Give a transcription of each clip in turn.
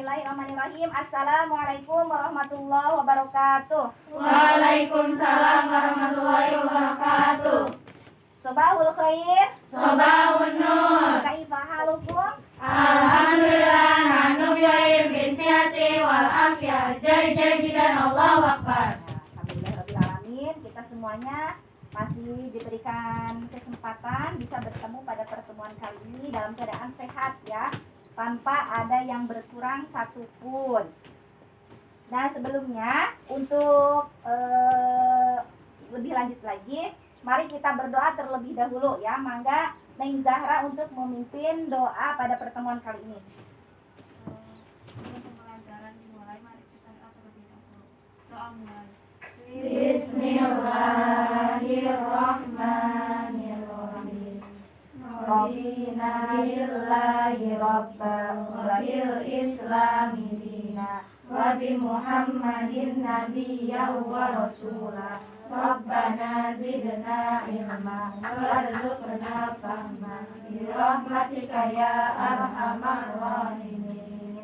Bismillahirrahmanirrahim. Assalamualaikum warahmatullahi wabarakatuh. Waalaikumsalam warahmatullahi wabarakatuh. Sobahul khair. Sobahun nur. Kaifa halukum? Alhamdulillah nahnu bi'air bisihati wal afiyah. Jai jidan Allahu Akbar. Alhamdulillahirabbil alamin. Kita semuanya masih diberikan kesempatan bisa bertemu pada pertemuan kali ini dalam keadaan sehat ya, tanpa ada yang berkurang satupun. Nah sebelumnya untuk lebih lanjut lagi, mari kita berdoa terlebih dahulu ya. Mangga Neng Zahra untuk memimpin doa pada pertemuan kali ini. Pembelajaran dimulai, mari kita doa terlebih dahulu. Doa mulai. Bismillahirrahmanirrahim. Rabbina billahi rabba wa bil islami dina wa bi Muhammadin nabiyya wa rasula. Rabbana zidna ilma warzuqna fahma bi rahmatika ya arhamar rahimin.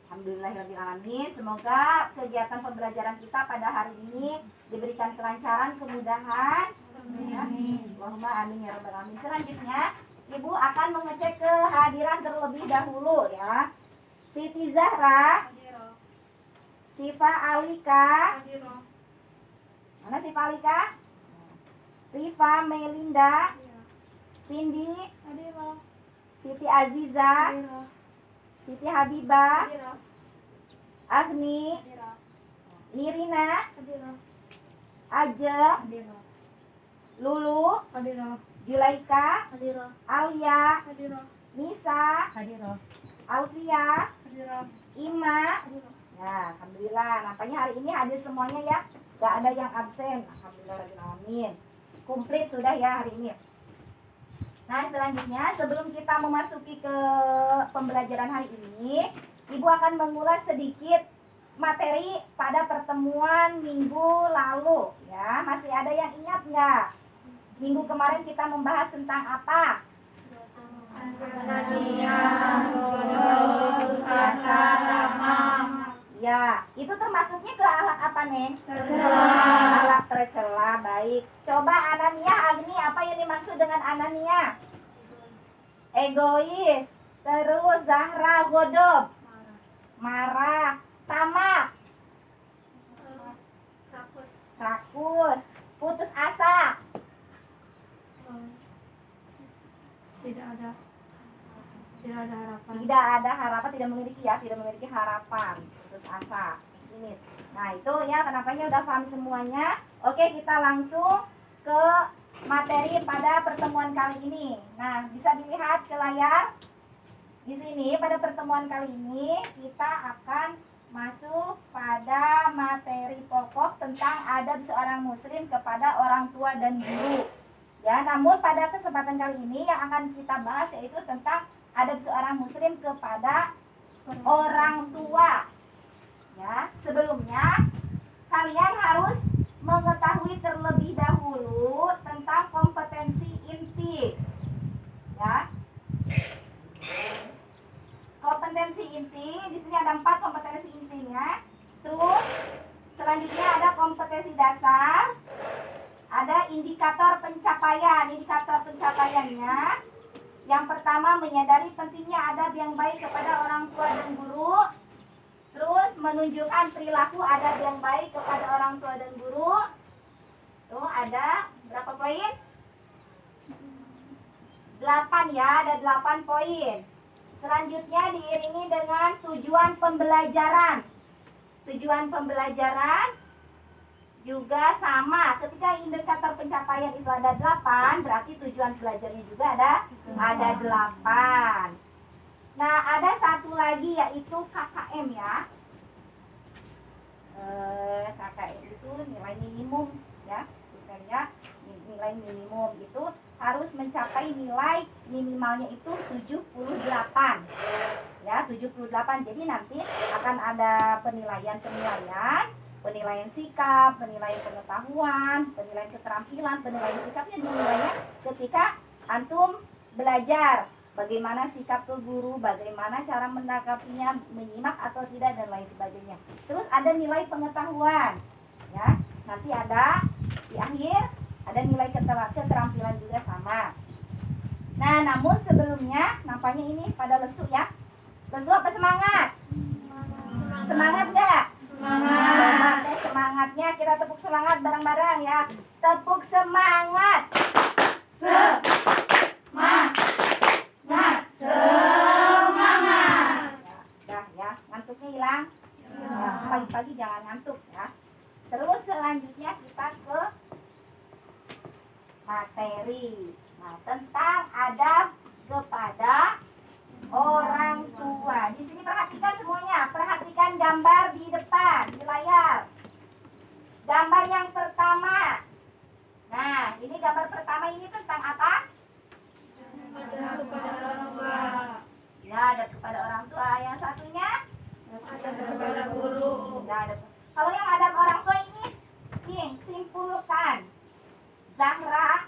Alhamdulillahirrahmanirrahim. Semoga kegiatan pembelajaran kita pada hari ini diberikan kelancaran, kemudahan. Allahumma amin ya rabbal alamin. Selanjutnya Ibu akan mengecek kehadiran terlebih dahulu ya. Siti Zahra, Syifa Alika, mana Syifa Alika? Rifa Melinda, Cindy, Siti Aziza, Siti Habibah, Agni, Nirina, Aje, Lulu, Julaika, Alia, Nisa, Alfia, Ima. Ya, alhamdulillah. Nampaknya hari ini hadir semuanya ya. Gak ada yang absen. Alhamdulillah. Komplit sudah ya hari ini. Nah, selanjutnya sebelum kita memasuki ke pembelajaran hari ini, Ibu akan mengulas sedikit materi pada pertemuan minggu lalu ya. Masih ada yang ingat nggak? Minggu kemarin kita membahas tentang apa? Ya, itu termasuknya ke ahlak apa, Neng? Ahlak tercela. Baik. Coba Anania, Agni, apa yang dimaksud dengan Anania? Egois. Terus Zahra, godob, marah. Tamak, rakus. Putus asa. Tidak ada harapan. Tidak ada harapan, tidak memiliki harapan. Putus asa, pesimis. Nah itu ya, kenapanya udah paham semuanya. Oke, kita langsung ke materi pada pertemuan kali ini. Nah, bisa dilihat ke layar. Di sini pada pertemuan kali ini kita akan masuk pada materi pokok tentang adab seorang muslim kepada orang tua dan guru. Ya, namun pada kesempatan kali ini yang akan kita bahas yaitu tentang adab seorang muslim kepada orang tua. Ya, sebelumnya kalian harus mengetahui terlebih dahulu tentang kompetensi inti. Ya. Kompetensi inti, di sini ada 4 kompetensi intinya. Terus selanjutnya ada kompetensi dasar, ada indikator pencapaian. Indikator pencapaiannya, yang pertama menyadari pentingnya adab yang baik kepada orang tua dan guru. Terus menunjukkan perilaku adab yang baik kepada orang tua dan guru. Tuh ada berapa poin? 8 ya, ada 8 poin. Selanjutnya diiringi dengan tujuan pembelajaran. Tujuan pembelajaran juga sama. Ketika indikator pencapaian itu ada 8, berarti tujuan belajarnya juga ada 8. Nah, ada satu lagi yaitu KKM ya. KKM itu nilai minimum ya. Bukan ya, nilai minimum itu harus mencapai nilai minimalnya itu 78 ya, 78. Jadi nanti akan ada penilaian sikap, penilaian pengetahuan, penilaian keterampilan. Penilaian sikapnya dinilainya ketika antum belajar bagaimana sikap ke guru, bagaimana cara menanggapinya, menyimak atau tidak dan lain sebagainya. Terus ada nilai pengetahuan, ya. Nanti ada di akhir ada nilai keterampilan juga sama. Nah, namun sebelumnya nampaknya ini pada lesu ya. Lesu apa semangat? Semangat enggak? Semangat. Coba semangatnya kita tepuk semangat bareng-bareng ya. Tepuk semangat. Ya, ngantuknya hilang. Ya, pagi-pagi jangan ngantuk ya. Terus selanjutnya kita ke materi. Nah, tentang adab kepada orang tua. Di sini perhatikan semuanya. Perhatikan gambar di depan di layar. Gambar yang pertama. Nah, ini gambar pertama ini tentang apa? Ya, adab kepada orang tua. Yang satunya Kepada guru. ya, adab. Kalau yang adab orang tua ini, simpulkan. Zahra,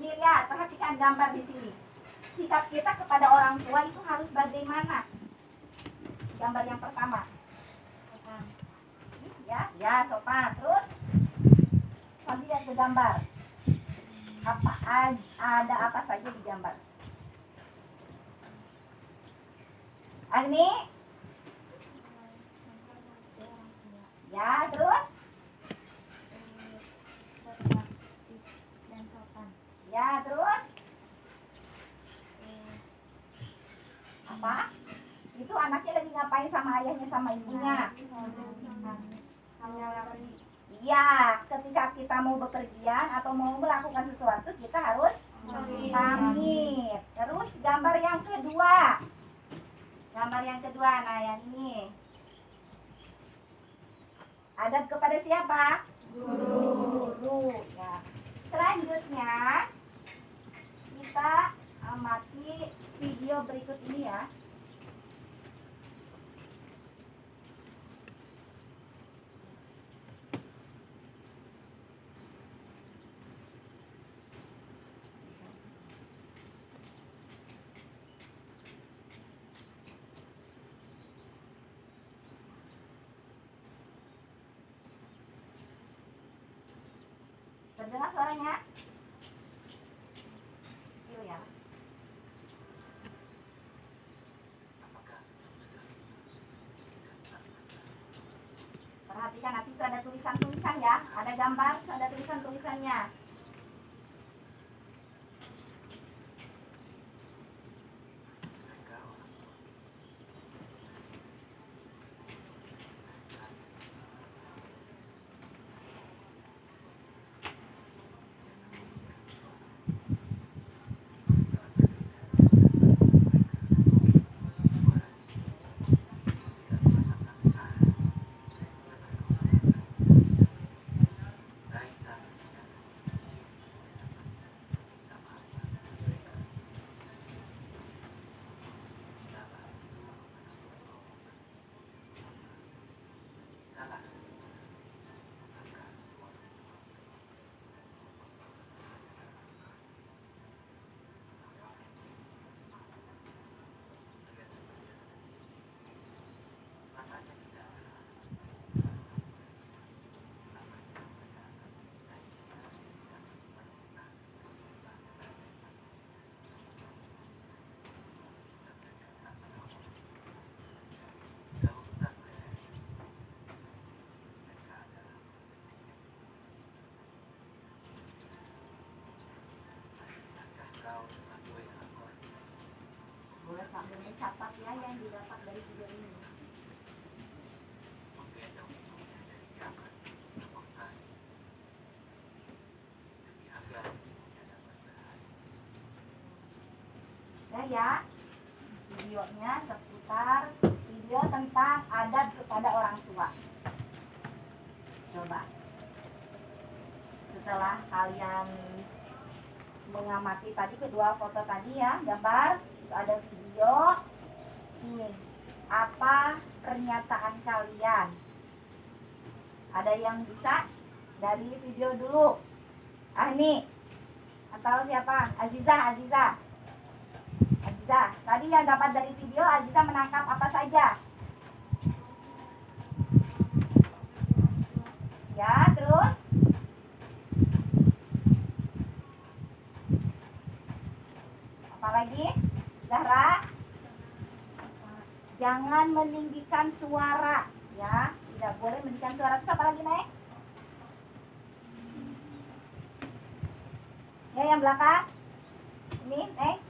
lihat, perhatikan gambar di sini. Sikap kita kepada orang tua itu harus bagaimana? Gambar yang pertama. Ya, sopan. Terus, lihat ke gambar. Ada apa saja di gambar? Agni? Ya, terus? Dan sopan. Ya, terus? Apa? Itu anaknya lagi ngapain sama ayahnya sama ibunya? Iya, ketika kita mau bepergian atau mau melakukan sesuatu kita harus pamit. Terus gambar yang kedua. Gambar yang kedua, nah yang ini. Adab kepada siapa? Guru. Ya. Selanjutnya kita amati video berikut ini ya. Terdengar suaranya? Kecil ya. Perhatikan nanti itu ada tulisan-tulisan ya. Ada gambar, terus ada tulisan-tulisannya. Boleh sambil mencatat ya yang didapat dari video ini. Ya, videonya seputar video tentang adab kepada orang tua. Coba setelah kalian mengamati tadi kedua foto tadi ya, gambar, itu ada video. Ini apa pernyataan kalian? Ada yang bisa dari video dulu? Ini atau siapa? Aziza. Aziza. Tadi yang dapat dari video, Aziza menangkap apa saja? Ya, terus? Apa lagi? Zahra? Jangan meninggikan suara, ya. Tidak boleh meninggikan suara. Terus apa lagi, Nek? Ya, yang belakang. Ini, Nek.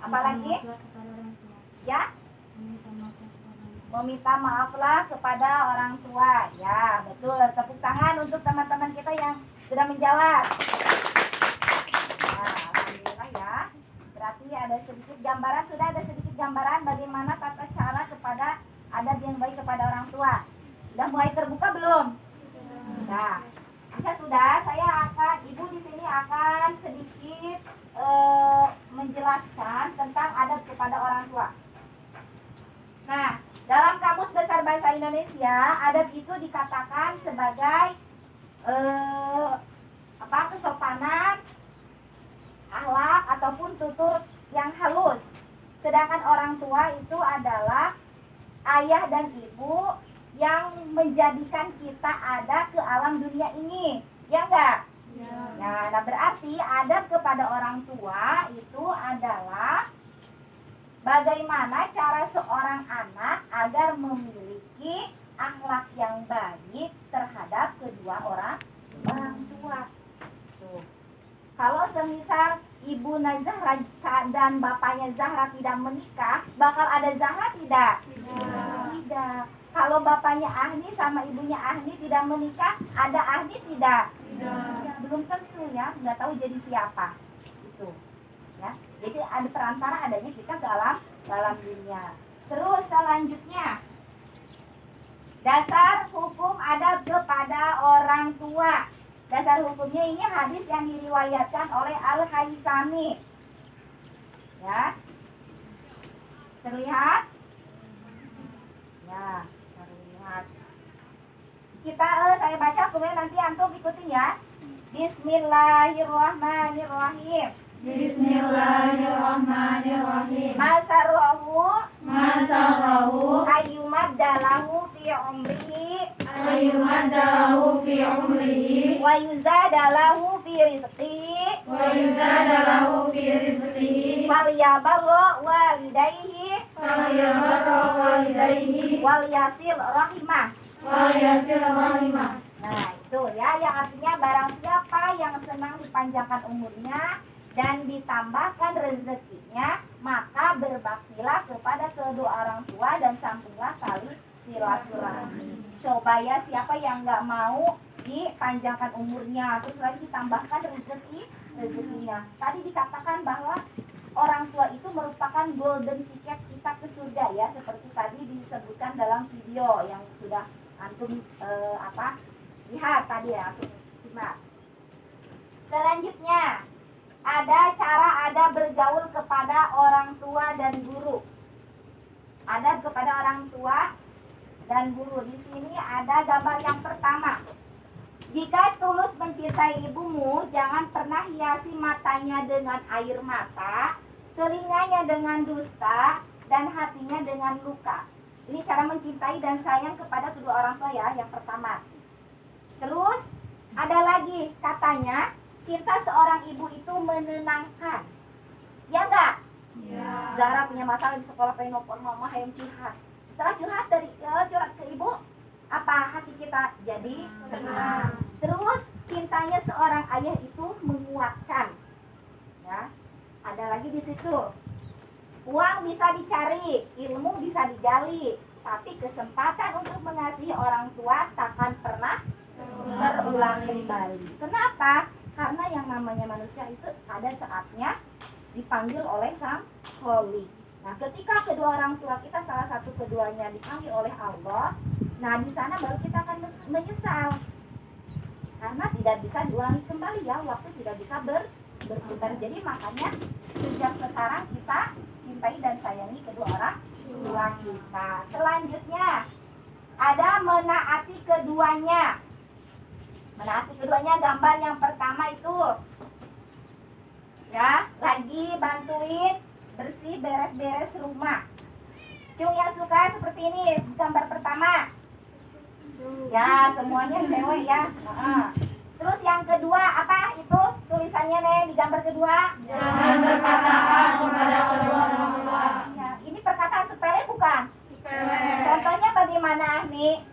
Apa lagi? Ya? Meminta maaflah kepada orang tua. Ya, betul. Tepuk tangan untuk teman-teman kita yang sudah menjawab. Nah, alhamdulillah ya. Berarti ada sedikit gambaran, sudah ada sedikit gambaran bagaimana tata cara kepada adab yang baik kepada orang tua. Sudah mulai terbuka belum? Sudah. Jika sudah, ibu di sini akan sedikit menjelaskan tentang adab kepada orang tua. Nah, dalam Kamus Besar Bahasa Indonesia, adab itu dikatakan sebagai kesopanan, akhlak ataupun tutur yang halus. Sedangkan orang tua itu adalah ayah dan ibu yang menjadikan kita ada ke alam dunia ini. Ya enggak? Ya. Nah, berarti adab kepada orang tua itu adalah bagaimana cara seorang anak agar memiliki akhlak yang baik terhadap kedua orang tua. Tuh. Kalau semisal ibu Zahra dan bapaknya Zahra tidak menikah, bakal ada Zahra tidak? Tidak. Kalau bapaknya Ahni sama ibunya Ahni tidak menikah, ada Ahni tidak? Ya, belum tentu ya, nggak tahu jadi siapa. Itu. Ya. Jadi ada perantara adanya kita dalam dunia. Terus selanjutnya, dasar hukum adab kepada orang tua. Dasar hukumnya ini hadis yang diriwayatkan oleh Al-Haisami. Ya. Terlihat? Ya, terlihat. Saya baca, kemudian nanti antum ikutin ya. Bismillahirrahmanirrahim. Bismillahirrahmanirrahim. Masarrahu Ayyumaddalahu fi umrihi wa yuzadalahu fi rizqihi falyabarra walidayhi wal yasil rahimah. Nah, itu ya, yang artinya barang siapa yang senang dipanjangkan umurnya dan ditambahkan rezekinya, maka berbaktilah kepada kedua orang tua dan sambunglah tali silaturahmi. Coba ya, siapa yang nggak mau dipanjangkan umurnya, terus lagi ditambahkan rezekinya. Tadi dikatakan bahwa orang tua itu merupakan golden ticket kita ke surga ya, seperti tadi disebutkan dalam video yang sudah antum lihat tadi ya, antum simak. Selanjutnya, ada bergaul kepada orang tua dan guru. Adab kepada orang tua dan guru. Di sini ada gambar yang pertama. Jika tulus mencintai ibumu, jangan pernah hiasi matanya dengan air mata, telinganya dengan dusta, dan hatinya dengan luka. Ini cara mencintai dan sayang kepada kedua orang tua ya, yang pertama. Terus ada lagi katanya, cinta seorang ibu itu menenangkan. Ya enggak? Ya. Zahra punya masalah di sekolah, pengen nelfon mama, hayam curhat. Setelah curhat ke ibu, apa hati kita jadi tenang. Terus cintanya seorang ayah itu menguatkan. Ya. Ada lagi di situ. Uang bisa dicari, ilmu bisa digali, tapi kesempatan untuk mengasihi orang tua takkan pernah terulang kembali. Kenapa? Karena yang namanya manusia itu ada saatnya dipanggil oleh Sang Khalik. Nah, ketika kedua orang tua kita, salah satu keduanya dipanggil oleh Allah, nah di sana baru kita akan menyesal. Karena tidak bisa diulangi kembali ya, waktu tidak bisa berputar. Jadi makanya sejak sekarang kita cintai dan sayangi kedua orang tua kita. Selanjutnya, ada menaati keduanya. Menaati keduanya, gambar yang pertama itu Ya, lagi bantuin bersih beres-beres rumah. Cung yang suka seperti ini gambar pertama. Ya, semuanya cewek ya. Terus yang kedua apa itu tulisannya nih di gambar kedua? Jangan berkatakan kepada kedua orang tua. Ya, ini perkataan sepele bukan? Sepele. Contohnya bagaimana nih?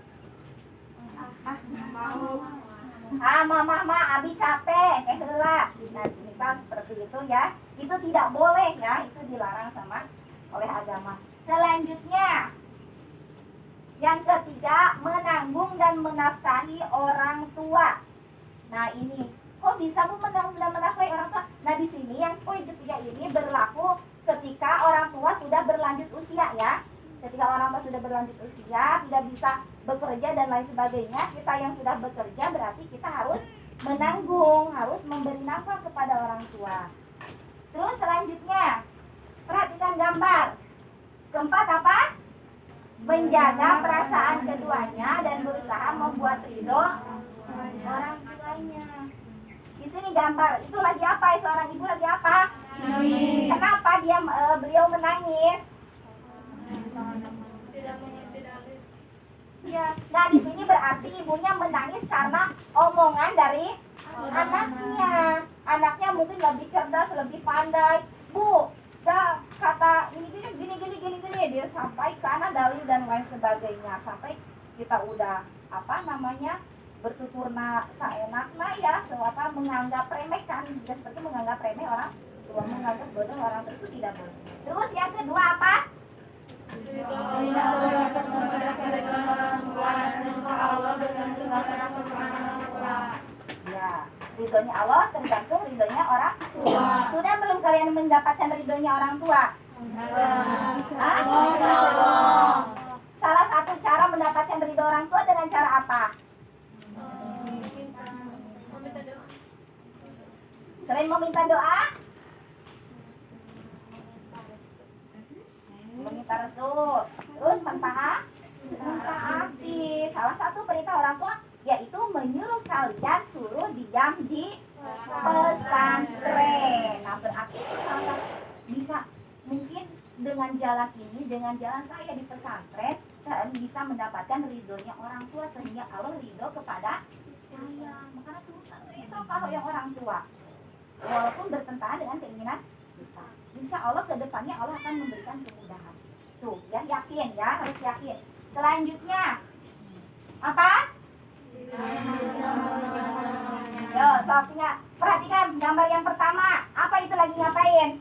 Mama, abi capek, heula. Nah, misal seperti itu ya. Itu tidak boleh ya, itu dilarang sama oleh agama. Selanjutnya, yang ketiga, menanggung dan menafkahi orang tua. Nah, ini kok bisa Bu menanggung dan menafkahi orang tua? Nah, di sini yang poin ketiga ini berlaku ketika orang tua sudah berlanjut usia ya. Ketika orang tua sudah berlanjut usia, tidak bisa bekerja dan lain sebagainya, kita yang sudah bekerja berarti kita harus menanggung, harus memberi nafkah kepada orang tua. Terus selanjutnya, perhatikan gambar. Keempat apa? Menjaga perasaan keduanya dan berusaha membuat ridho orang tuanya. Di sini gambar, itu lagi apa? Seorang ibu lagi apa? Menangis. Kenapa beliau menangis? Ya, nah di sini berarti ibunya menangis karena omongan dari anaknya. Anaknya mungkin lebih cerdas, lebih pandai. Bu, dah kata gini dia sampaikan dalil dan lain sebagainya sampai kita udah bertutur seenaknya ya, apa menganggap remeh kan, juga seperti menganggap remeh orang tua, menganggap bodoh orang tua itu tidak boleh. Terus yang kedua apa? Tidak bergantung kepada kedua orang tua dan ridho Allah bergantung kepada kemana orang tua. Ya, ridhonya Allah tergantung ridhonya orang tua. Sudah belum kalian mendapatkan ridhonya orang tua? Allah. Salah satu cara mendapatkan ridho orang tua dengan cara apa? Selain meminta doa, meminta restu, terus mentaati. Salah satu perintah orang tua yaitu menyuruh kalian suruh diam di pesantren. Nah, berarti itu salah satu bisa mungkin dengan jalan ini, dengan jalan saya di pesantren, saya bisa mendapatkan ridhonya orang tua sehingga Allah ridho kepada saya. Makanya tuh kalau yang orang tua walaupun bertentangan dengan keinginan kita, insya Allah ke depannya Allah akan memberikan kemudahan. Tuh, ya yakin ya, harus yakin. Selanjutnya apa? Yo, soalnya perhatikan gambar yang pertama. Apa itu lagi ngapain?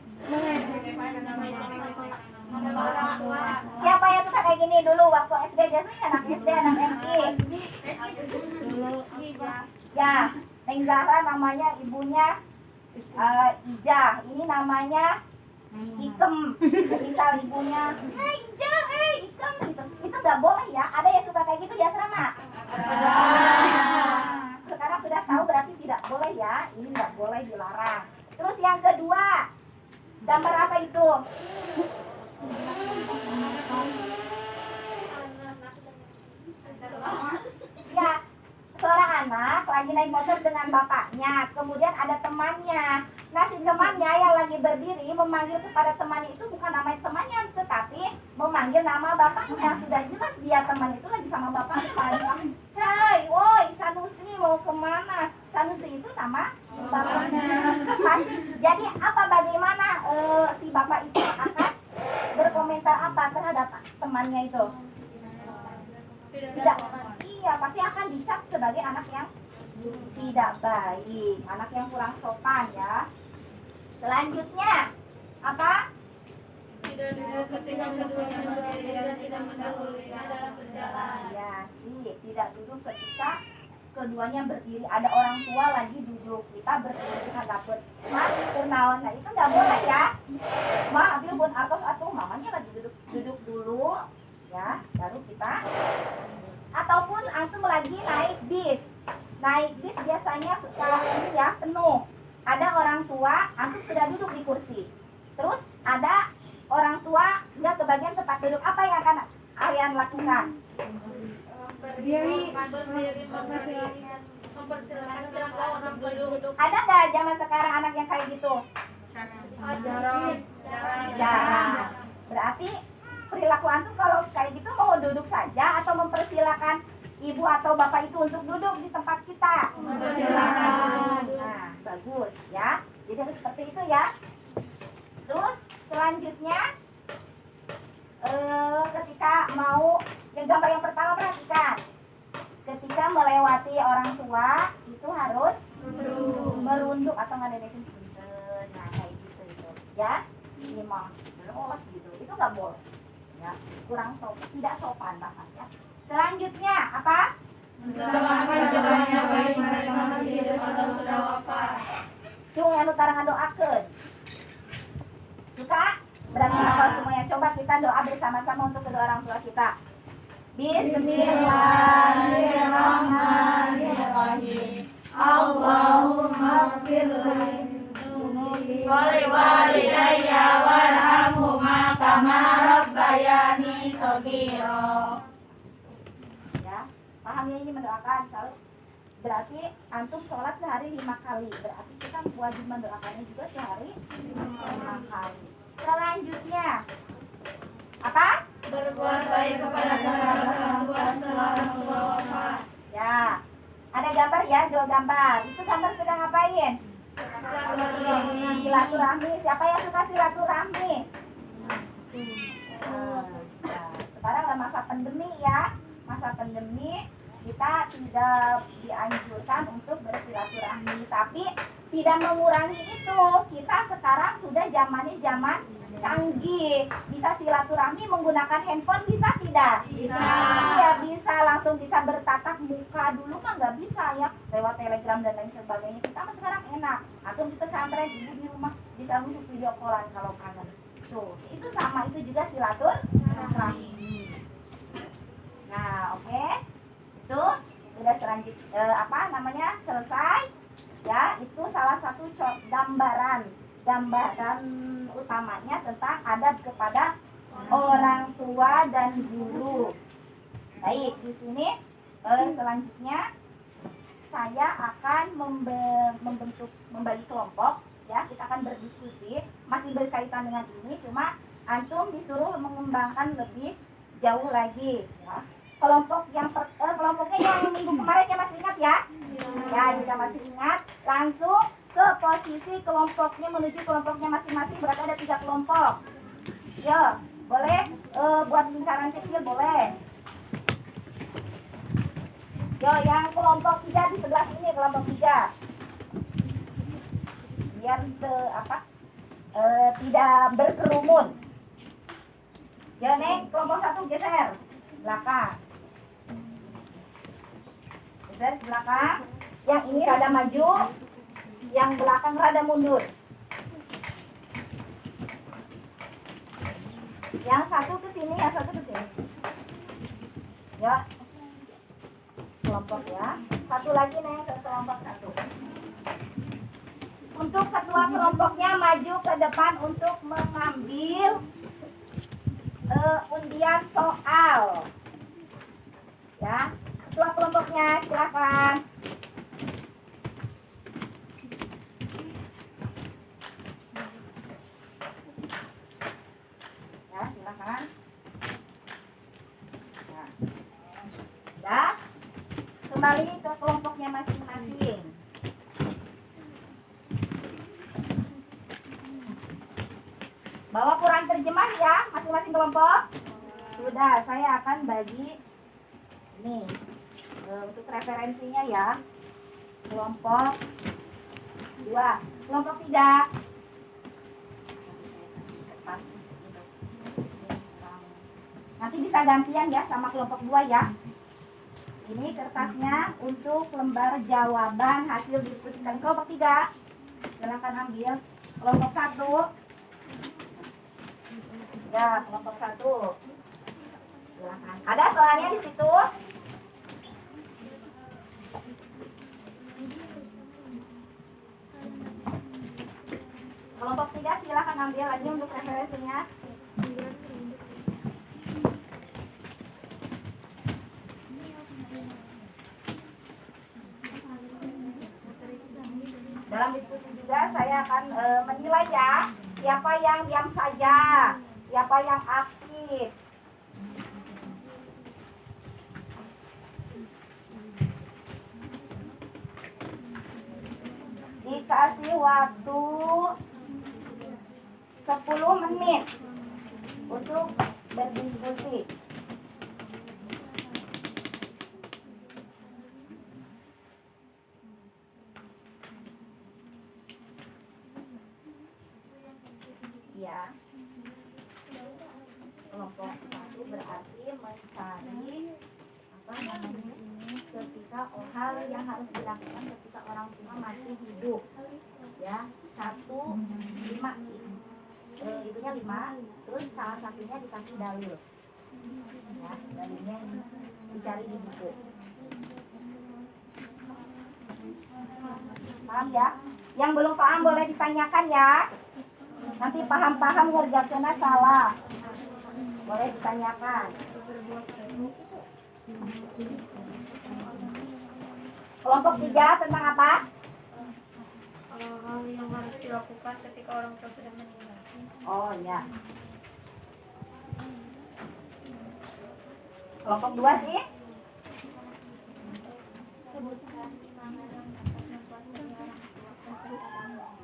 Siapa yang suka kayak gini dulu waktu SD? Biasanya anak SD, anak MI. Ya, Neng Zahra namanya ibunya Ijah. Ini namanya Ikem. Misal ibunya, "Hei Ijah, hei Ikem," gitu. Itu nggak boleh ya. Ada yang suka kayak gitu di asrama? Sekarang sudah tahu berarti tidak boleh ya. Ini nggak boleh, dilarang. Terus yang kedua, gambar apa itu? Ya, seorang anak lagi naik motor dengan bapaknya, kemudian ada temannya. Nah, si temannya yang lagi berdiri memanggil kepada temannya itu bukan nama temannya, tetapi memanggil nama bapaknya. Sudah jelas dia teman itu lagi sama bapaknya. "Hai, woi Sanusi, mau kemana?" Sanusi itu nama bapaknya. Pasti. Jadi apa bagaimana si bapak itu akan berkomentar apa terhadap temannya itu? Tidak. Iya, pasti akan dicap sebagai anak yang tidak baik, anak yang kurang sopan ya. Selanjutnya apa? Tidak duduk ketika keduanya berdiri dan tidak mendahulunya dalam berjalan. Ya sih, tidak duduk ketika keduanya berdiri. Ada orang tua lagi duduk, kita berdiri, kita dapet turnaon. Nah, itu nggak boleh ya. Ambil bun artos atau mamanya lagi duduk dulu ya, baru kita. Ataupun antum lagi naik bis. Naik bis biasanya suka ini ya, penuh. Ada orang tua, antum sudah duduk di kursi. Terus ada orang tua nggak kebagian tempat duduk. Apa yang akan kalian lakukan? Ada nggak zaman sekarang anak yang kayak gitu? Jarang. Berarti perilaku antum kalau kayak gitu mau duduk saja atau mempersilakan ibu atau bapak itu untuk duduk di tempat kita? Mempersilakan. Nah, bagus ya. Jadi harus seperti itu ya. Terus selanjutnya ketika mau yang gambar yang pertama perhatikan. Ketika melewati orang tua itu harus merunduk atau ngadedekin punten. Nah, kayak gitu itu. Ya. Ini mah terus gitu. Itu nggak boleh. Ya, kurang sopan, tidak sopan bahkan ya. Selanjutnya apa? Mendoakan doanya baik mereka masih hidup atau sudah wafat. Cung anu tarangan doakeun. Suka? Berarti hafal semuanya. Coba kita doa bersama-sama untuk kedua orang tua kita. Bismillahirrahmanirrahim. Allahumma firli Wali walidayya warhamhuma kama rabbayani shaghira. Ya, paham ya ini mendoakan selalu. Berarti antum sholat sehari 5 kali. Berarti kita wajib mendoakannya juga sehari 5 kali. Selanjutnya apa? Berbuat baik kepada kedua orang tua setelah orang tua wafat. Ya, ada gambar ya, 2 gambar. Itu gambar sedang ngapain? Silaturahmi. Siapa yang suka silaturahmi? Nah, sekarang ada masa pandemi ya. Masa pandemi kita tidak dianjurkan untuk bersilaturahmi, tapi tidak mengurangi itu. Kita sekarang sudah zamannya zaman canggih, bisa silaturahmi menggunakan handphone, bisa tidak? Bisa. Iya bisa, langsung bisa bertatap muka. Dulu mah nggak bisa ya, lewat telegram dan lain sebagainya. Kita mah sekarang enak, atau di pesantren, ibu di rumah bisa langsung video callan kalau kangen. Tuh, itu sama, itu juga silaturahmi. Nah, oke. Itu sudah selesai ya. Itu salah satu gambaran utamanya tentang adab kepada orang tua dan guru. Baik, di sini selanjutnya saya akan membagi kelompok ya. Kita akan berdiskusi, masih berkaitan dengan ini, cuma antum disuruh mengembangkan lebih jauh lagi ya. Kelompoknya yang minggu kemarin ya masih ingat ya? Ya, jika masih ingat, langsung ke posisi kelompoknya, menuju kelompoknya masing-masing. Berarti ada 3 kelompok. Ya, boleh buat lingkaran kecil boleh. Yo, yang kelompok 3 di sebelah sini, kelompok 3. Biar tidak berkerumun. Ya, Neng, kelompok 1 geser belakang. Geser ke belakang. Yang ini rada maju, yang belakang rada mundur. Yang satu ke sini, yang satu ke sini. Ya. Kelompok ya. Satu lagi Neng ke kelompok 1. Untuk ketua kelompoknya maju ke depan untuk mengambil undian soal. Ya. Ketua kelompoknya silakan. Ya, silakan. Nah. Ya. Kembali ke kelompoknya masing-masing. Bawa Quran terjemah ya, masing-masing kelompok. Sudah, saya akan bagi ini untuk referensinya ya. Kelompok 2, kelompok 3. Nanti bisa gantian ya sama kelompok 2 ya. Ini kertasnya untuk lembar jawaban hasil diskusi dan kelompok 3. Silakan ambil. Kelompok 1. Ya, kelompok 1. Silakan. Ada soalnya di situ. Kelompok 3 silakan ambil lagi untuk referensinya. Dalam diskusi juga saya akan menilai ya. Siapa yang diam saja, siapa yang aktif. Dikasih waktu 10 menit untuk berdiskusi. Ya. Kelompok 1 berarti mencari apa namanya ketika hal yang harus dilakukan ketika orang tua masih hidup. Ya, 1, 5 itunya 5, terus salah satunya dikasih dalil. Ya, dalilnya dicari di buku. Paham ya? Yang belum paham boleh ditanyakan ya. Nanti paham-paham ngerjakannya salah. Boleh ditanyakan. Kelompok 3 tentang apa? Hal yang harus dilakukan ketika orang tua sudah meninggal. Oh ya. Kelompok 2 sih?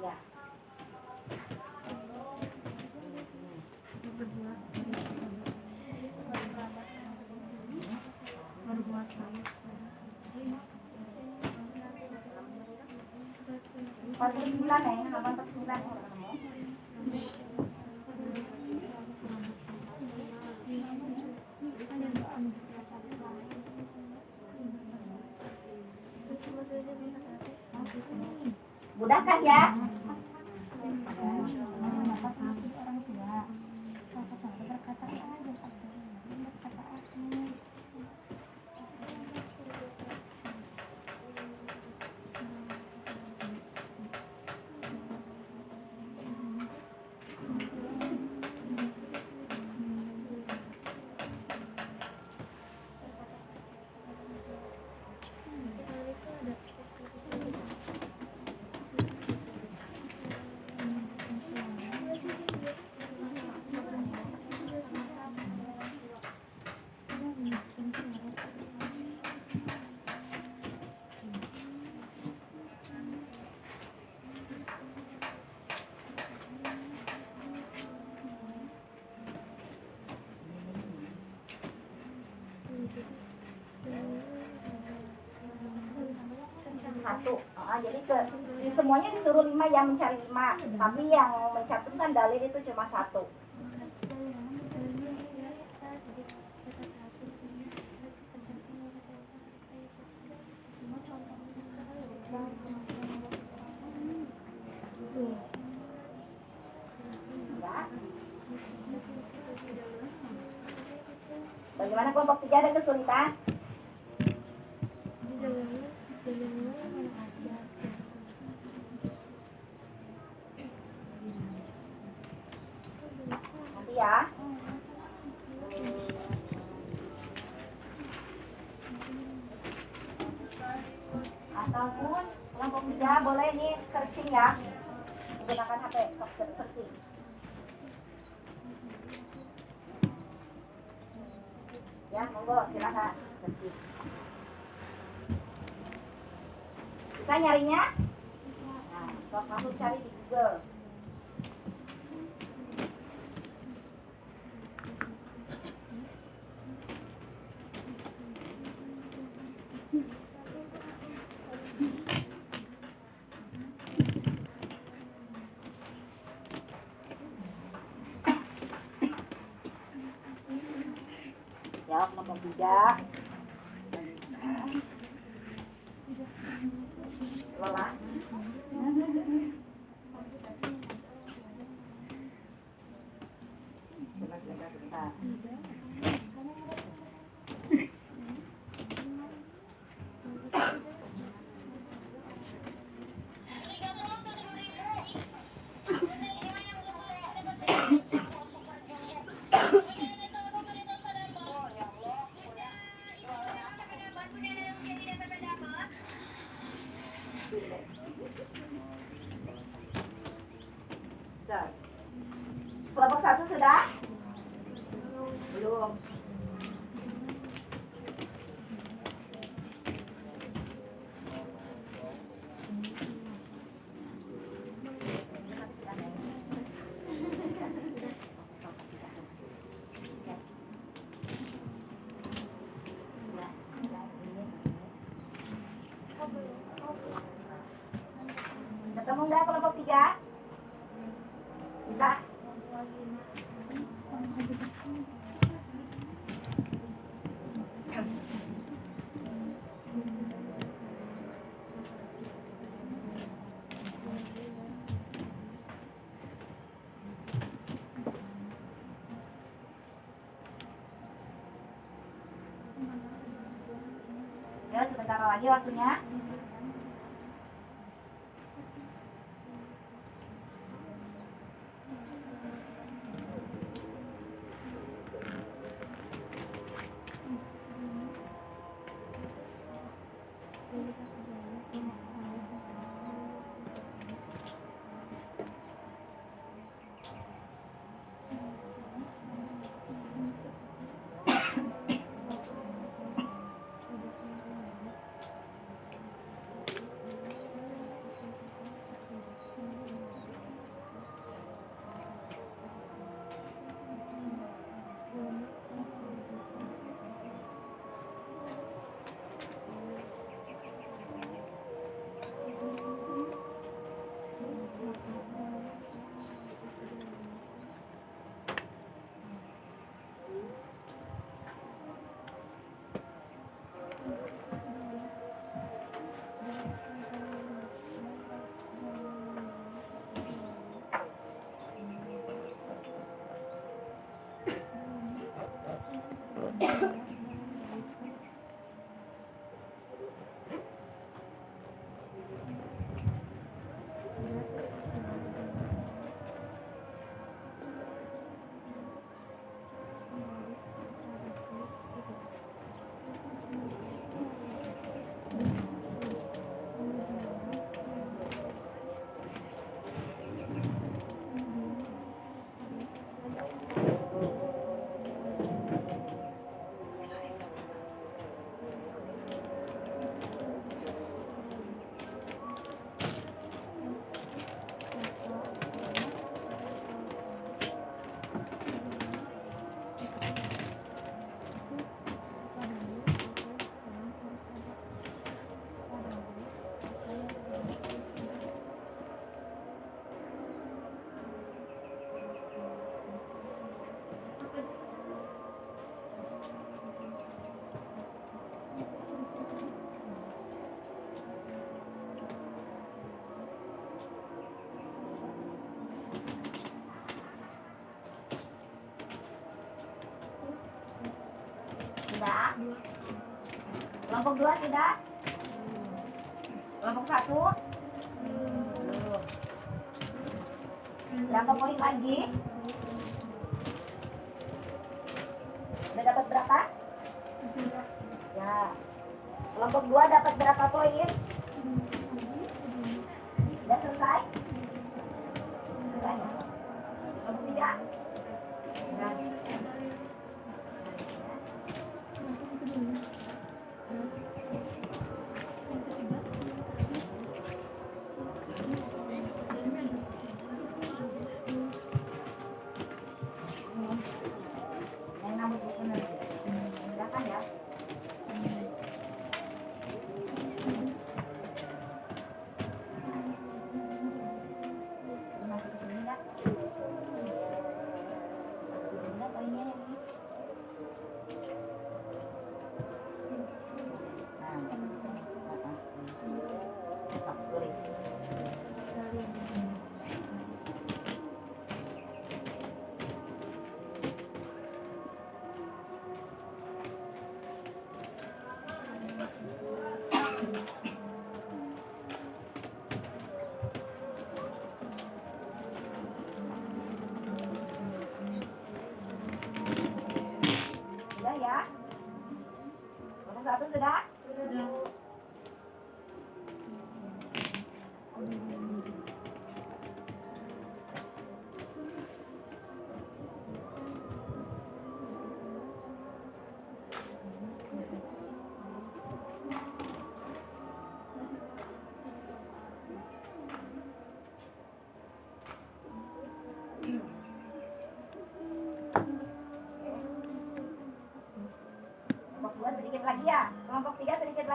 Ya. Empat puluh sembilan ya, halaman 49 yang udah ketemu. Mudah kan ya? Satu. Jadi di semuanya disuruh 5 yang mencari 5, tapi yang mencantumkan dalil itu cuma 1. Bagaimana kelompok 3 ada kesulitan? Nanti ya. Ataupun kelompok 3 boleh nih searching ya. Menggunakan HP searching. Ya, monggo silakan searching. Bisa nyarinya? Nah, sok langsung cari di Google. Jawab nomor 3. Lelah. Sebentar. belum? Ketemu nggak kelompok 3? Bisa? Ya, sebentar lagi waktunya. Sudah? Kelompok 2 sudah? Kelompok 1? Belum. Berapa poin lagi? Udah dapat berapa? Ya. Kelompok 2 dapat berapa poin? Udah selesai? Selesai ya? Kelompok 3? Udah. Yang nomor buku nanti. Silakan ya. Masuk ke sini enggak? Masuk ke sini enggak poinnya yang ini? Nah, enggak di sini. Nah, tulis. Sudah ya? Kelompok 1 sudah? Sudah.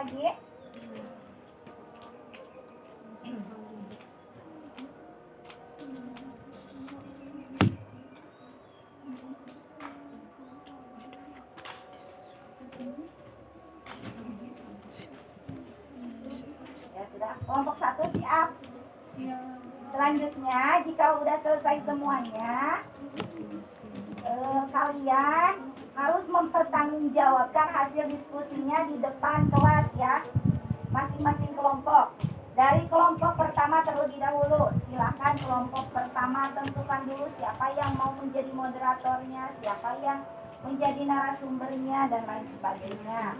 lagi? Ya sudah, kelompok 1 siap. Selanjutnya, jika udah selesai semuanya, kalian harus mempertanggungjawabkan hasil diskusinya di depan kelas ya, masing-masing kelompok. Dari kelompok pertama terlebih dahulu, silakan kelompok pertama tentukan dulu siapa yang mau menjadi moderatornya, siapa yang menjadi narasumbernya dan lain sebagainya.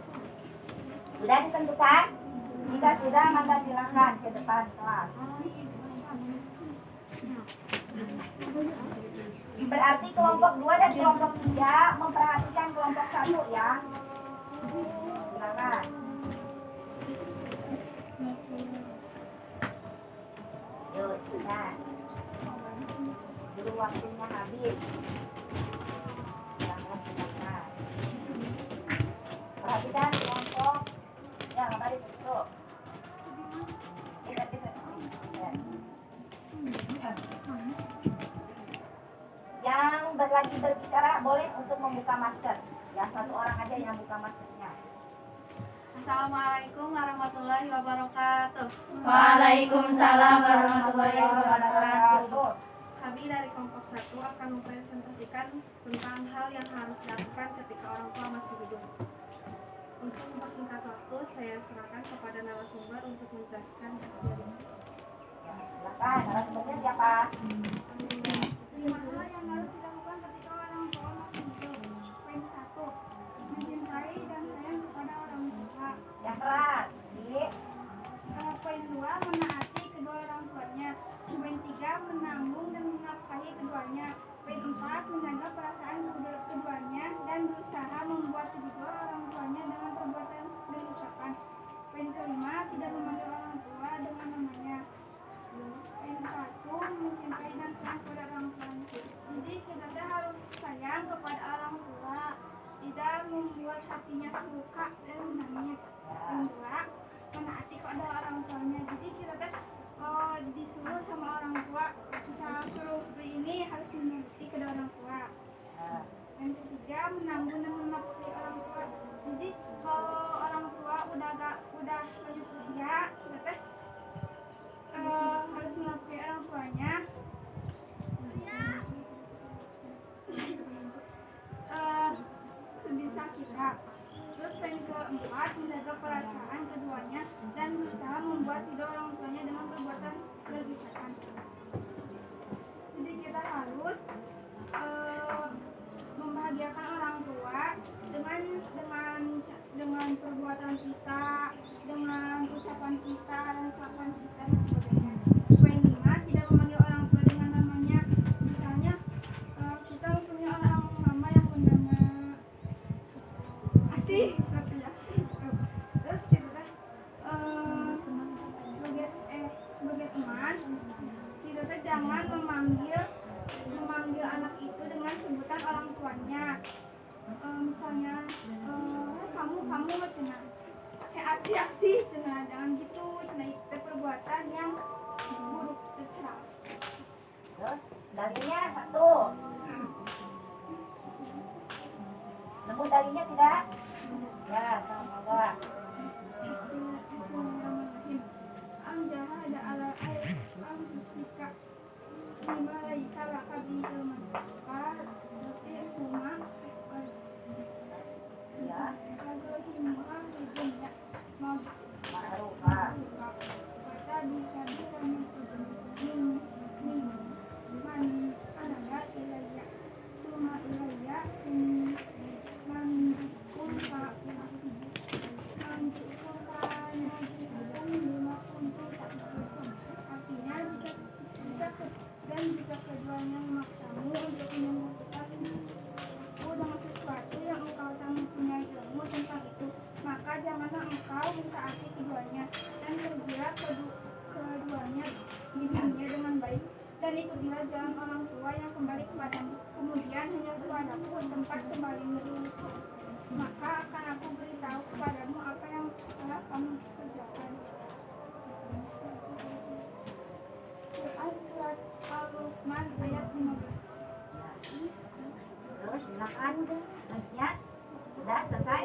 Sudah ditentukan? Jika sudah, maka silakan ke depan kelas. Berarti kelompok 2 dan kelompok 3 memperhatikan kelompok 1 ya. Silakan. Yuk, sudah. Dulu waktunya habis. Silakan. Perhatikan kelompok yang tadi tutup. Yang lagi berbicara boleh untuk membuka masker. Ya, 1 orang aja yang buka maskernya. Assalamualaikum warahmatullahi wabarakatuh. Waalaikumsalam warahmatullahi wabarakatuh. Kami dari kelompok 1 akan mempresentasikan tentang hal yang harus dilakukan ketika orang tua masih hidup. Untuk mempersingkat waktu, saya serahkan kepada narasumber untuk menjelaskan hasil diskusi. Ya, silakan. Narasumbernya siapa? 5 hal yang harus dilakukan ketika orang tua masih hidup. Poin 1, mencintai dan sayang kepada orang tua. Yang keras. Poin 2, menaati kedua orang tuanya. Poin 3, menanggung dan menafkahi keduanya. Poin 4, menjaga perasaan keduanya dan berusaha membuat ridho orang tuanya dengan perbuatan dan ucapan. Poin kelima, tidak memanggil orang tua dengan namanya. Poin 1, mencintai dan sayang kepada orang tua. Jadi kita harus sayang kepada orang tua, tidak membuat hatinya terluka dan menangis. Poin 2, menaati kepada orang tuanya. Jadi kita disuruh sama orang tua, misalnya suruh ini harus menuruti kedua orang tua. Yang ketiga, menanggung dan menafkahi orang tua. Jadi kalau orang tua udah lanjut usia, kita harus menafkahi orang tuanya. Sebisa kita. Terus poin keempat, menjaga perasaan keduanya dan berusaha membuat hidup orang tuanya dengan perbuatan berbicara. Jadi kita harus membahagiakan orang tua dengan perbuatan kita, dengan ucapan kita dan ucapan kita dan sebagainya. Poin 5, tidak memanggil orang tua dengan namanya. Misalnya kita punya orang mama yang bernama Asih, seperti ya. Terus kita sebagai teman, kita jangan memanggil anak itu dengan sebutan orang tuanya. Misalnya kamu cina, aksi cina, jangan gitu, cina itu perbuatan yang buruk tercela. Terus dalilnya 1. Nemu dalilnya tidak? Ya, semoga. Bismillahirrahmanirrahim. Amjaha ada ala ayat amtusika bima laisa laka bihi ilmun. Berarti rumah Ya, himma di dunia mau ma'rufah. kata bisa min man anada ilayya suma ilayya man kunfa artinya jika keduanya memaksamu untuk menyebutkan dengan sesuatu yang engkau tak mempunyai ilmu tentang itu, maka janganlah engkau mentaati keduanya dan pergilah keduanya di dunia dengan baik, dan ikutilah jalan orang tua yang kembali kepadamu. Kemudian hanya kepadaku tempat kembali dulu, maka akan aku beritahu kepadamu apa yang telah kamu Selanjutnya sudah selesai.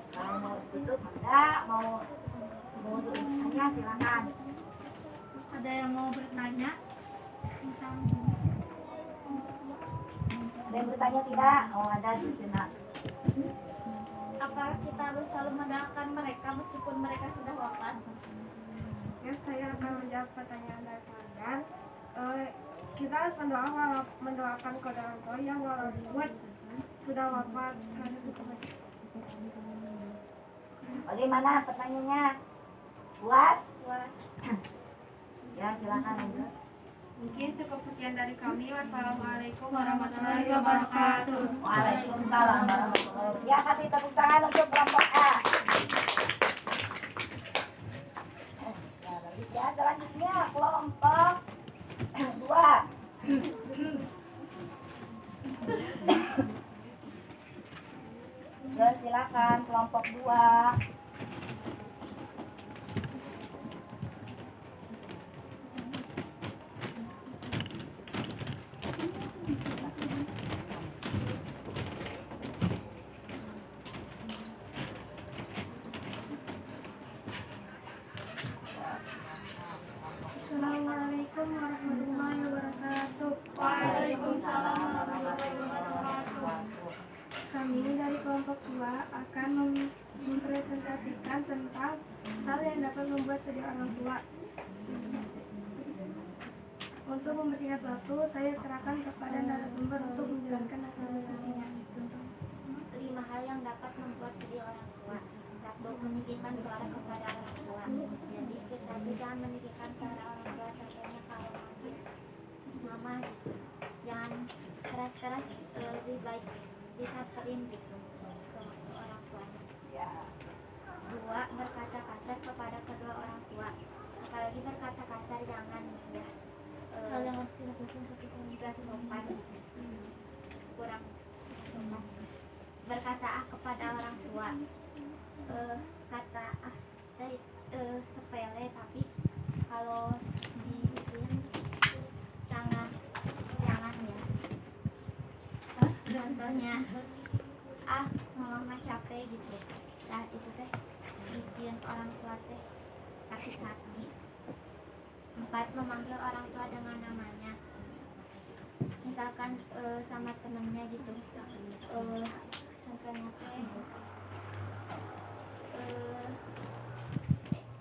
Kalau mau tutup enggak, mau tanya silakan. Ada yang mau bertanya tentang Ada yang bertanya tidak? Oh ada di sana. apa kita harus selalu mendoakan mereka meskipun mereka sudah wafat? Ya, saya akan menjawab pertanyaan dari kalian. Kita harus mendoakan kepada orang tua yang walaupun sudah wafat. Bagaimana pertanyaannya? Puas? Puas. Ya silakan lanjut. Mungkin cukup sekian dari kami. Wassalamualaikum warahmatullahi wabarakatuh. Waalaikumsalam warahmatullahi wabarakatuh. Ya kasih tepuk tangan untuk kelompok A. Ya, bagus ya. Selanjutnya kelompok 2. Ya, silakan kelompok 2. Assalamualaikum warahmatullahi wabarakatuh. Waalaikumsalam warahmatullahi wabarakatuh. Kami dari kelompok 2 akan mempresentasikan tentang hal yang dapat membuat sedih orang tua. Untuk mempersingkat waktu, saya serahkan kepada narasumber untuk menjelaskan hasil diskusinya. 5 hal yang dapat membuat sedih orang tua. 1. Meninggikan suara kepada orang tua. Jadi kita jangan meninggikan suara orang tua. Contohnya kalau manggil mama gitu, jangan keras-keras, lebih baik disamperin gitu ke orang tuanya. Ya. 2. Berkata kasar kepada kedua orang tua. Apalagi berkata kasar jangan ya. Hal yang harus dilakukan ketika tidak sopan, kurang sopan. Berkata kepada orang tua, kata sepele tapi kalau dibikin jangan ya. Contohnya mama capek gitu. Nah itu teh bikin orang tua teh sakit hati. 4. Memanggil orang tua dengan namanya. Misalkan sama temennya gitu. Contohnya teh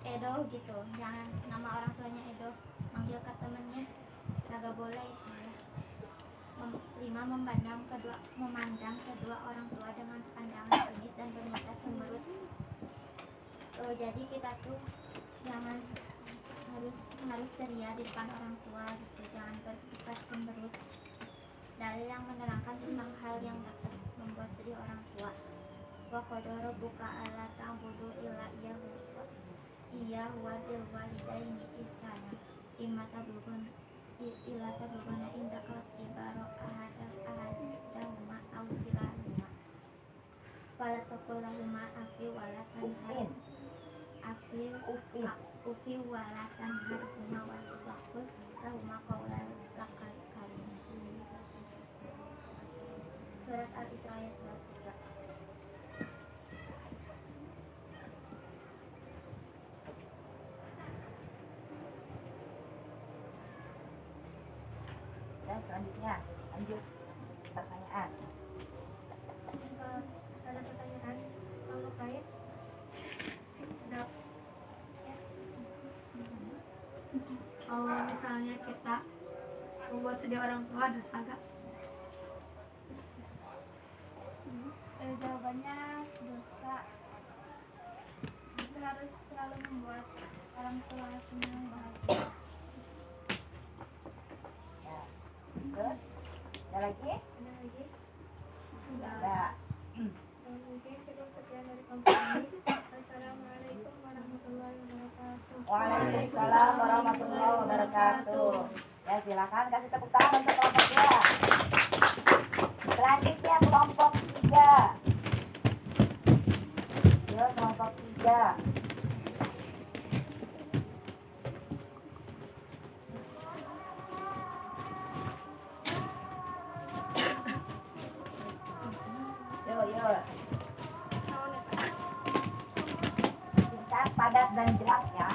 Edo gitu. Jangan nama orang tuanya Edo, manggil ke temennya kagak boleh itu ya. 5. Memandang kedua orang tua dengan pandangan sinis dan bermata cemberut. Jadi kita tuh jangan harus ceria di depan orang tua gitu, jangan bersifat cemberut. Dalil yang menerangkan tentang hal yang dapat membuat sedih orang tua. Wa qadara buka ala ta'budu illa iyyahu wa bil walidaini ihsana. Imma tablughan indaka kibaro ahadahuma aw kilahuma. Fala taqul lahuma afi wala tanhar ufi wala tanhar huma wa taqul lahuma qawlan karim. Surat Al-Isra ayat 23. Dan selanjutnya lanjut pertanyaan. Ada pertanyaan kalau kait Kalau misalnya kita membuat sedih orang tua dosa gak? Jawabannya dosa. Kita harus selalu membuat orang tua senang bahagia. Ya. Terus ada lagi? Ada lagi? Ada. Mungkin cukup sekian dari kelompok ini. Assalamualaikum warahmatullahi wabarakatuh. Waalaikumsalam warahmatullahi wabarakatuh. Ya silakan kasih tepuk tangan untuk kelompok 2. Selanjutnya kelompok 3. Ya kelompok 3. Lanjut. Singkat, padat, dan jelas ya.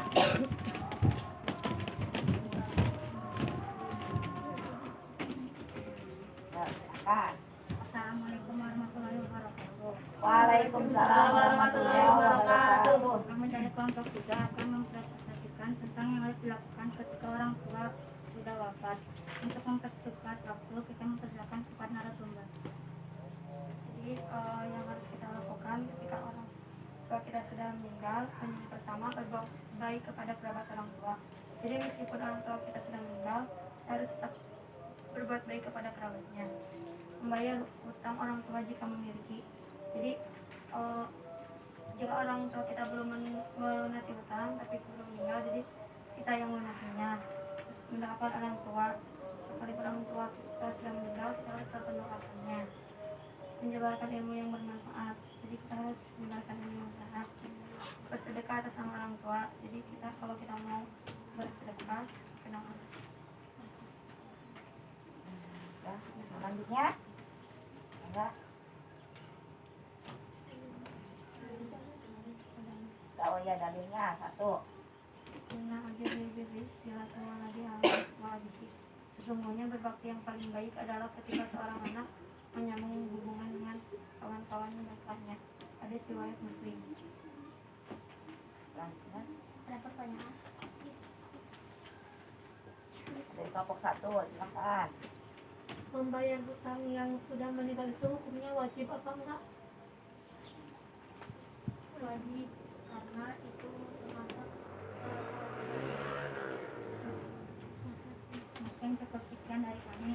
Silakan. Assalamualaikum warahmatullahi wabarakatuh. Waalaikumsalam warahmatullahi wabarakatuh. Kami dari kelompok 3 akan mempresentasikan tentang yang harus dilakukan ketika orang tua sudah wafat. Untuk mempercepat waktu, kita mempersilakan kepada narasumber. Jadi yang harus kita lakukan ketika orang tua kita sudah meninggal, yang pertama berbuat baik kepada kerabat orang tua. Jadi meskipun orang tua kita sudah meninggal, kita harus tetap berbuat baik kepada kerabatnya. Membayar utang orang tua jika memiliki. Jadi jika orang tua kita belum melunasi utang tapi belum meninggal, jadi kita yang melunasinya. Terus mendoakan orang tua, sekalipun orang tua kita sudah meninggal, kita harus tetap mendoakannya. Menyebarkan ilmu yang bermanfaat, jadi kita harus menyebarkan ilmu yang bermanfaat. Bersedekah atas nama orang tua, jadi kita kalau kita mau bersedekah kena Ya, selanjutnya. Enggak. Oh ya, dalilnya satu. Inna ajri birri silaturahmi wajib. Sesungguhnya berbakti yang paling baik adalah ketika seorang anak menyambung hubungan dengan kawan-kawan dekatnya. Hadis riwayat Muslim. Selanjutnya Ada pertanyaan? dari kelompok 1, silakan. Membayar hutang yang sudah meninggal itu hukumnya wajib apa enggak? Wajib, karena itu termasuk mungkin cukup sekian dari kami.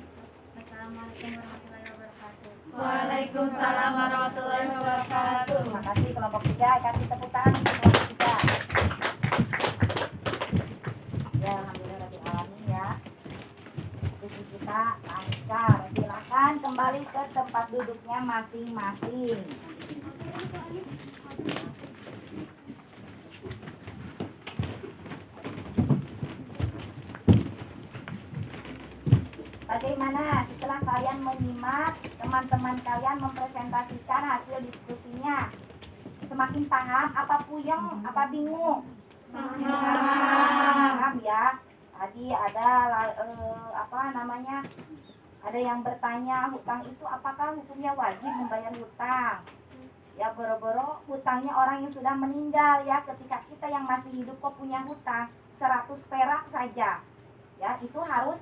Assalamualaikum warahmatullahi wabarakatuh. Waalaikumsalam warahmatullahi wabarakatuh. Terima kasih kelompok 3, kasih tepuk tangan untuk kelompok 3. Ya, alhamdulillah rabbil alamin ya. Diskusi kita lancar. Silakan kembali ke tempat duduknya masing-masing. Bagaimana setelah kalian menyimak teman-teman kalian mempresentasikan hasil diskusinya? Semakin paham apa puyeng, apa bingung? Paham ya. Tadi ada ada yang bertanya hutang itu apakah hukumnya wajib membayar hutang? Ya boro-boro hutangnya orang yang sudah meninggal ya. Ketika kita yang masih hidup kok punya hutang 100 perak saja. Ya, itu harus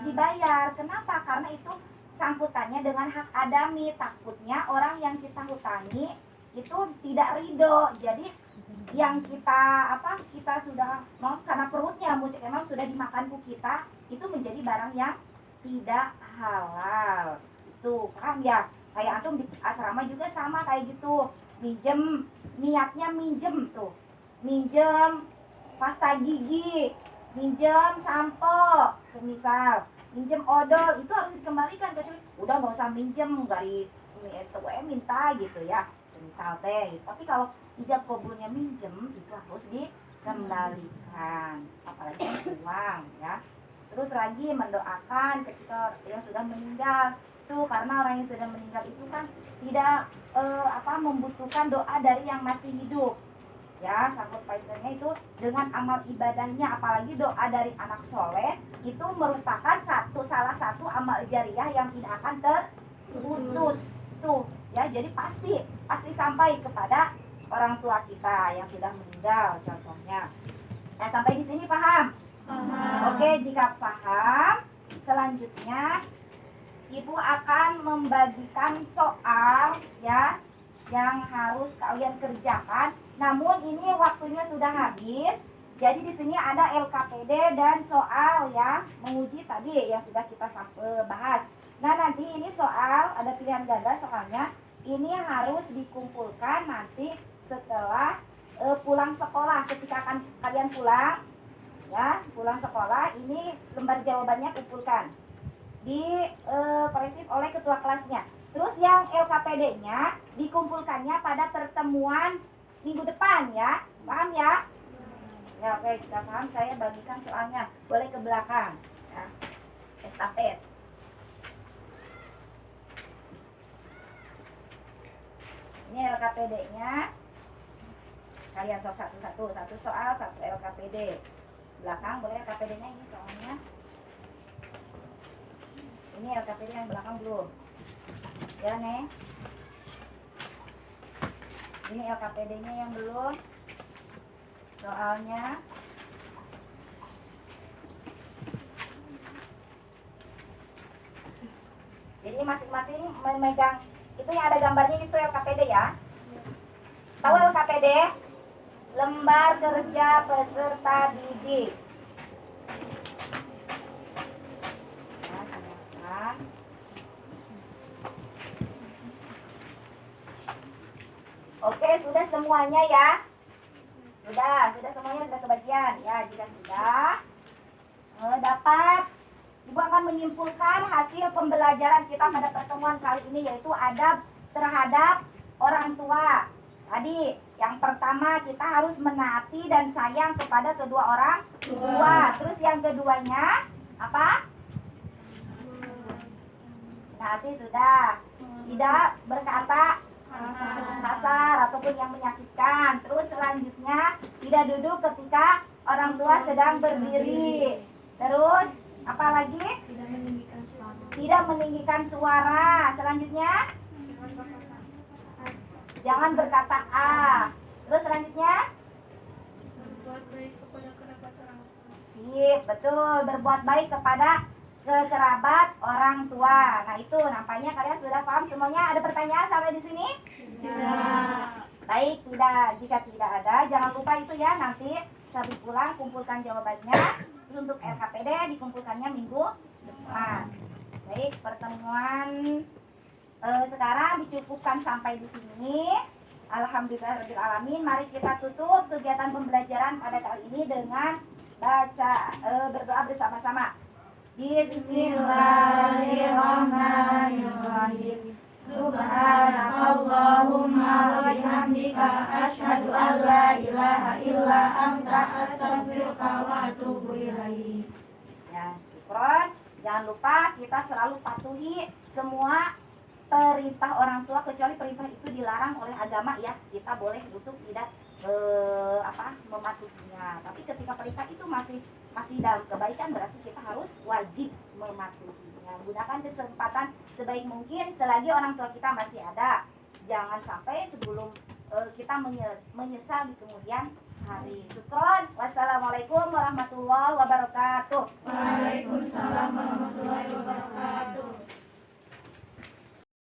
dibayar. Kenapa? Karena itu sangkutannya dengan hak adami. Takutnya orang yang kita hutangi itu tidak ridho. Jadi yang kita sudah mau karena perutnya emang sudah dimakan ku kita, itu menjadi barang yang tidak halal. Tuh, paham ya? Kayak antum di asrama juga sama kayak gitu. Minjem, niatnya minjem tuh. Minjem pasta gigi, minjem sampo, semisal minjem odol, itu harus dikembalikan. Kecuali udah nggak usah minjem, dari minta gitu ya, semisal teh gitu. Tapi kalau ijab kabulnya minjem itu harus dikembalikan, apalagi uang ya. Terus lagi mendoakan ketika yang sudah meninggal tuh, karena orang yang sudah meninggal itu kan tidak membutuhkan doa dari yang masih hidup ya. Sangkut pautnya itu dengan amal ibadahnya, apalagi doa dari anak soleh itu merupakan salah satu amal jariah yang tidak akan terputus tuh ya. Jadi pasti sampai kepada orang tua kita yang sudah meninggal contohnya. Nah, sampai di sini paham? Oke, jika paham, selanjutnya Ibu akan membagikan soal ya yang harus kalian kerjakan. Namun ini waktunya sudah habis. Jadi di sini ada LKPD dan soal ya, menguji tadi yang sudah kita bahas. Nah, nanti ini soal ada pilihan ganda soalnya. Ini harus dikumpulkan nanti setelah pulang sekolah. Ketika kalian pulang ya, pulang sekolah, ini lembar jawabannya kumpulkan korektif oleh ketua kelasnya. Terus yang LKPD-nya dikumpulkannya pada pertemuan minggu depan ya. Paham ya? Ya, oke, kita paham. Saya bagikan soalnya. Boleh ke belakang ya. Estafet. LKPD-nya. Kalian sok satu-satu, satu soal, satu LKPD. Belakang boleh LKPD-nya ini soalnya. Ini LKPD yang belakang belum. Ya, Nek. Ini LKPD-nya yang belum. Soalnya jadi masing-masing memegang itu yang ada gambarnya itu LKPD ya. Tahu LKPD? Lembar kerja peserta didik. Nah, silakan. Oke, sudah semuanya ya. Sudah semuanya sudah kebagian ya. Jika sudah dapat, Ibu akan menyimpulkan hasil pembelajaran kita pada pertemuan kali ini, yaitu adab terhadap orang tua. Tadi yang pertama kita harus menaati dan sayang kepada kedua orang tua. Terus yang keduanya apa? Menaati sudah. Tidak berkata kasar ataupun yang menyakitkan. Terus selanjutnya tidak duduk ketika orang tua sedang berdiri. Terus apalagi? Tidak meninggikan suara. Selanjutnya jangan berkata A. Terus selanjutnya Berbuat baik kepada kerabat orang tua. sip, betul, berbuat baik kepada kerabat orang tua. Nah itu nampaknya kalian sudah paham semuanya. Ada pertanyaan sampai di sini? Tidak. Baik, tidak. Jika tidak ada, jangan lupa itu ya, nanti habis pulang kumpulkan jawabannya. Terus untuk LKPD dikumpulkannya minggu depan. Baik, pertemuan sekarang dicukupkan sampai di sini. Alhamdulillahirrahmanirrahim. Mari kita tutup kegiatan pembelajaran pada kali ini dengan berdoa bersama-sama. Bismillahirrahmanirrahim. Subhanakallahumma wa bihamdika asyhadu an la ilaha illa anta astaghfiruka wa atubu ilaik. Ya, syukron. Jangan lupa kita selalu patuhi semua perintah orang tua, kecuali perintah itu dilarang oleh agama ya. Kita boleh untuk tidak mematuhinya. Tapi ketika perintah itu masih dalam kebaikan, berarti kita harus wajib mematuhinya. Gunakan kesempatan sebaik mungkin selagi orang tua kita masih ada. Jangan sampai sebelum kita menyesal di kemudian hari. Syukron. Wassalamualaikum warahmatullahi wabarakatuh. Waalaikumsalam warahmatullahi wabarakatuh.